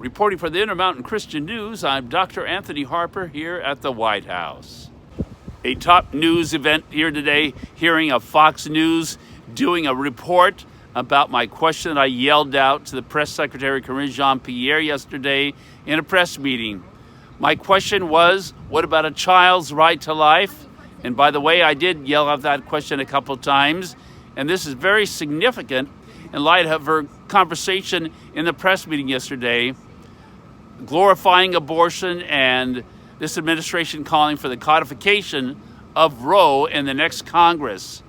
Reporting for the Intermountain Christian News, I'm Dr. Anthony Harper here at the White House. A top news event here today, hearing of Fox News doing a report about my question that I yelled out to the press secretary, Karine Jean-Pierre, yesterday in a press meeting. My question was, what about a child's right to life? And by the way, I did yell out that question a couple times, and this is very significant in light of her conversation in the press meeting yesterday, glorifying abortion and this administration calling for the codification of Roe in the next Congress.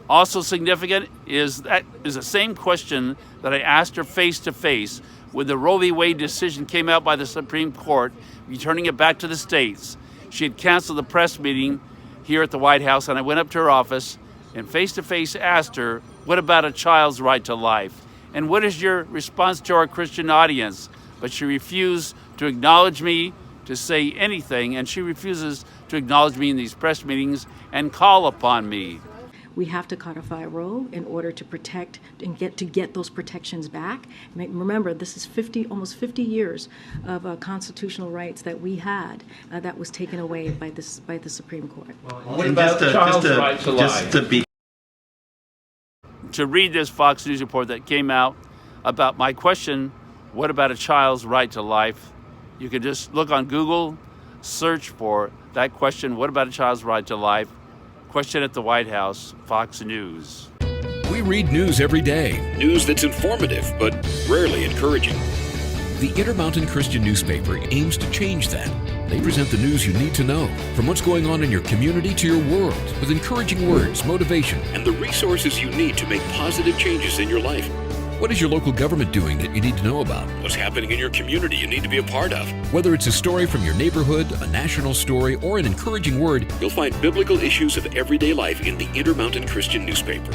Also significant is the same question that I asked her face to face when the Roe v. Wade decision came out by the Supreme Court, returning it back to the states. She had canceled the press meeting here at the White House, and I went up to her office and face to face asked her, what about a child's right to life? And what is your response to our Christian audience? But she refused to acknowledge me, to say anything, and she refuses to acknowledge me in these press meetings and call upon me. We have to codify Roe in order to protect and get those protections back. Remember, this is almost 50 years of constitutional rights that we had that was taken away by the Supreme Court. What about the child's right to life? To read this Fox News report that came out about my question, what about a child's right to life? You can just look on Google, search for that question, what about a child's right to life? Question at the White House, Fox News. We read news every day. News that's informative, but rarely encouraging. The Intermountain Christian newspaper aims to change that. They present the news you need to know, from what's going on in your community to your world, with encouraging words, motivation, and the resources you need to make positive changes in your life. What is your local government doing that you need to know about? What's happening in your community you need to be a part of? Whether it's a story from your neighborhood, a national story, or an encouraging word, you'll find biblical issues of everyday life in the Intermountain Christian newspaper.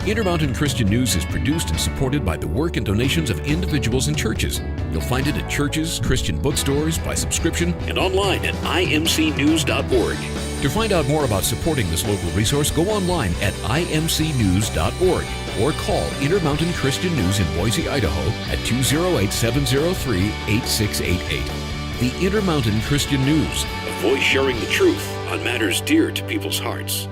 Intermountain Christian News is produced and supported by the work and donations of individuals and churches. You'll find it at churches, Christian bookstores, by subscription, and online at imcnews.org. To find out more about supporting this local resource, go online at imcnews.org or call Intermountain Christian News in Boise, Idaho at 208-703-8688. The Intermountain Christian News, a voice sharing the truth on matters dear to people's hearts.